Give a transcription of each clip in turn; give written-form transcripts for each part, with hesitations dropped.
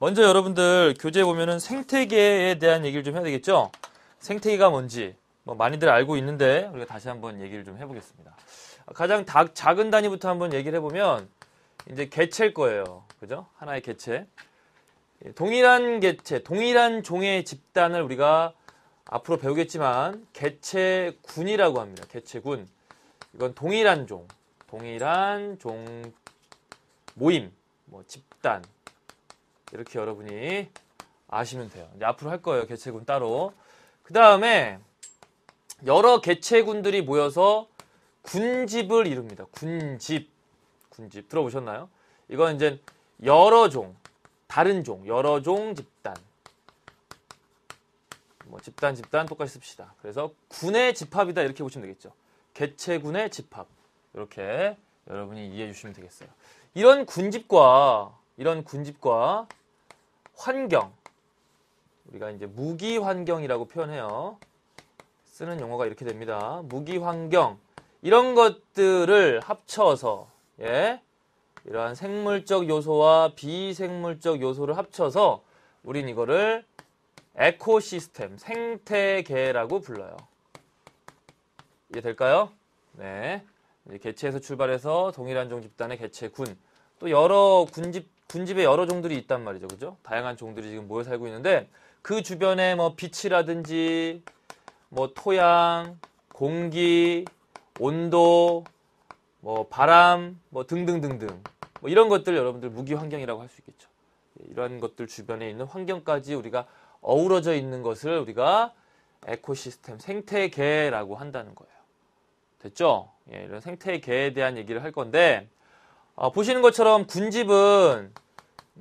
먼저 여러분들 교재에 보면은 생태계에 대한 얘기를 좀 해야 되겠죠? 생태계가 뭔지 뭐 많이들 알고 있는데 우리가 다시 한번 얘기를 좀 해보겠습니다. 가장 작은 단위부터 한번 얘기를 해보면 이제 개체일 거예요. 그죠? 하나의 개체. 동일한 개체, 동일한 종의 집단을 우리가 앞으로 배우겠지만 개체군이라고 합니다. 개체군. 이건 동일한 종 모임, 뭐 집단 이렇게 여러분이 아시면 돼요. 이제 앞으로 할 거예요. 개체군 따로. 그 다음에 여러 개체군들이 모여서 군집을 이룹니다. 군집 들어보셨나요? 이건 이제 여러 종, 다른 종, 여러 종 집단. 뭐 집단 똑같이 씁시다. 그래서 군의 집합이다 이렇게 보시면 되겠죠. 개체군의 집합. 이렇게 여러분이 이해해 주시면 되겠어요. 이런 군집과 환경, 우리가 이제 무기 환경이라고 표현해요. 쓰는 용어가 이렇게 됩니다. 무기 환경, 이런 것들을 합쳐서, 이러한 생물적 요소와 비생물적 요소를 합쳐서 우린 이거를 에코시스템, 생태계라고 불러요. 이해될까요? 네. 이제 개체에서 출발해서 동일한 종 집단의 개체군, 또 여러 군집에 여러 종들이 있단 말이죠. 그죠? 다양한 종들이 지금 모여 살고 있는데 그 주변에 뭐 빛이라든지 뭐 토양, 공기, 온도, 뭐 바람, 뭐 등등등등 뭐 이런 것들 여러분들 무기 환경이라고 할 수 있겠죠. 이런 것들 주변에 있는 환경까지 우리가 어우러져 있는 것을 우리가 에코시스템, 생태계라고 한다는 거예요. 됐죠? 이런 생태계에 대한 얘기를 할 건데 보시는 것처럼 군집은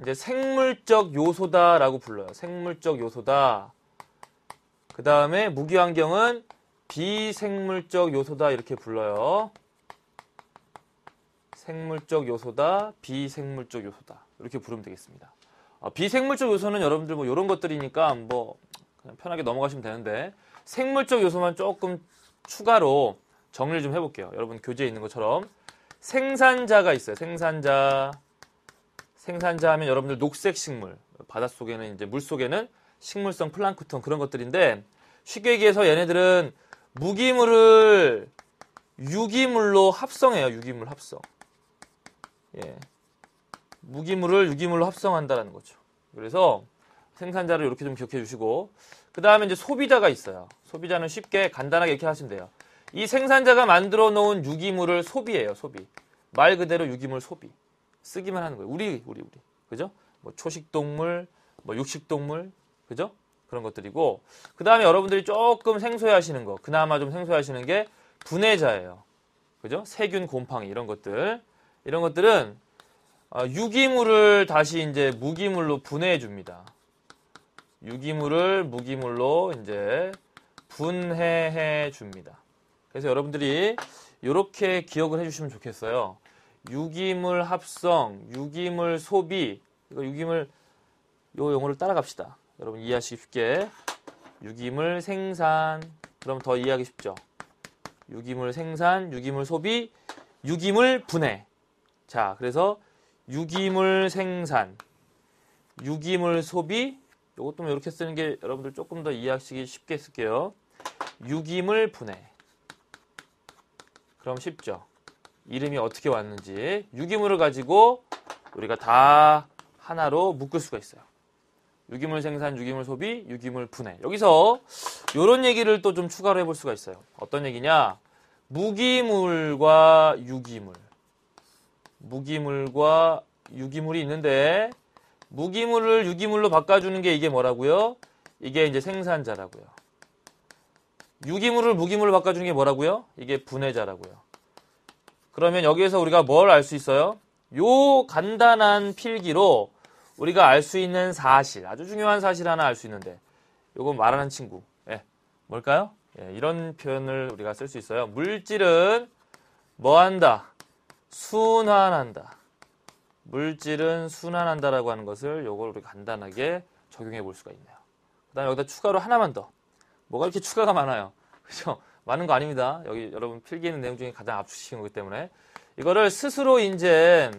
이제 생물적 요소다라고 불러요. 생물적 요소다. 그 다음에 무기환경은 비생물적 요소다 이렇게 불러요. 생물적 요소다, 비생물적 요소다 이렇게 부르면 되겠습니다. 비생물적 요소는 여러분들 뭐 이런 것들이니까 뭐 그냥 편하게 넘어가시면 되는데 생물적 요소만 조금 추가로 정리를 좀 해볼게요. 여러분 교재에 있는 것처럼 생산자가 있어요. 생산자 하면 여러분들 녹색 식물, 바닷속에는 이제 물속에는 식물성 플랑크톤 그런 것들인데 쉽게 얘기해서 얘네들은 무기물을 유기물로 합성해요. 유기물 합성. 무기물을 유기물로 합성한다라는 거죠. 그래서 생산자를 이렇게 좀 기억해 주시고 그 다음에 이제 소비자가 있어요. 소비자는 쉽게 간단하게 이렇게 하시면 돼요. 이 생산자가 만들어 놓은 유기물을 소비해요. 소비. 말 그대로 유기물 소비. 쓰기만 하는 거예요. 우리. 그죠? 뭐 초식동물, 뭐 육식동물. 그죠? 그런 것들이고. 그 다음에 여러분들이 조금 생소해 하시는 거. 그나마 좀 생소해 하시는 게 분해자예요. 그죠? 세균, 곰팡이 이런 것들. 이런 것들은 유기물을 다시 이제 무기물로 분해해 줍니다. 유기물을 무기물로 이제 분해해 줍니다. 그래서 여러분들이 이렇게 기억을 해주시면 좋겠어요. 유기물 합성, 유기물 소비, 이거 유기물 요 용어를 따라갑시다. 여러분 이해하시기 쉽게 유기물 생산, 그럼 더 이해하기 쉽죠. 유기물 생산, 유기물 소비, 유기물 분해. 자, 그래서 유기물 생산, 유기물 소비, 이것도 뭐 이렇게 쓰는 게 여러분들 조금 더 이해하시기 쉽게 쓸게요. 유기물 분해. 그럼 쉽죠. 이름이 어떻게 왔는지 유기물을 가지고 우리가 다 하나로 묶을 수가 있어요. 유기물 생산, 유기물 소비, 유기물 분해. 여기서 이런 얘기를 또 좀 추가로 해볼 수가 있어요. 어떤 얘기냐? 무기물과 유기물. 무기물과 유기물이 있는데 무기물을 유기물로 바꿔주는 게 이게 뭐라고요? 이게 이제 생산자라고요. 유기물을 무기물로 바꿔주는 게 뭐라고요? 이게 분해자라고요. 그러면 여기에서 우리가 뭘 알 수 있어요? 요 간단한 필기로 우리가 알 수 있는 사실, 아주 중요한 사실 하나 알 수 있는데 요거 말하는 친구, 뭘까요? 이런 표현을 우리가 쓸 수 있어요. 물질은 뭐한다? 순환한다. 물질은 순환한다라고 하는 것을 요걸 우리 간단하게 적용해 볼 수가 있네요. 그 다음에 여기다 추가로 하나만 더. 뭐가 이렇게 추가가 많아요? 그죠? 많은 거 아닙니다. 여기 여러분 필기에 있는 내용 중에 가장 압축시킨 거기 때문에 이거를 스스로 이제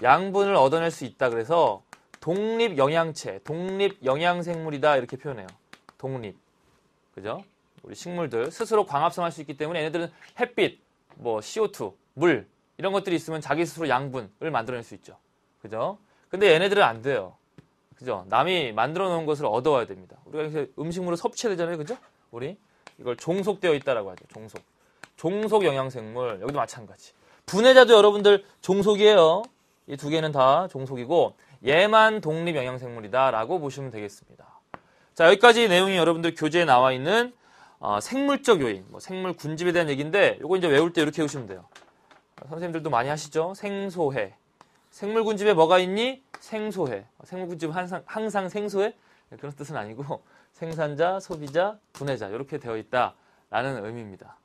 양분을 얻어낼 수 있다. 그래서 독립 영양체, 독립 영양생물이다 이렇게 표현해요. 독립. 그죠? 우리 식물들 스스로 광합성할 수 있기 때문에 얘네들은 햇빛, 뭐 CO2, 물 이런 것들이 있으면 자기 스스로 양분을 만들어낼 수 있죠. 그죠? 근데 얘네들은 안 돼요. 그죠? 남이 만들어 놓은 것을 얻어와야 됩니다. 우리가 이렇게 음식물을 섭취해야 되잖아요. 그죠? 우리 이걸 종속되어 있다라고 하죠. 종속. 종속 영양생물. 여기도 마찬가지. 분해자도 여러분들 종속이에요. 이 두 개는 다 종속이고 얘만 독립 영양생물이다라고 보시면 되겠습니다. 자, 여기까지 내용이 여러분들 교재에 나와 있는 생물적 요인, 뭐 생물 군집에 대한 얘기인데 요거 이제 외울 때 이렇게 외우시면 돼요. 선생님들도 많이 하시죠? 생소해. 생물 군집에 뭐가 있니? 생소해. 생물 군집은 항상 생소해? 그런 뜻은 아니고 생산자, 소비자, 분해자 이렇게 되어 있다라는 의미입니다.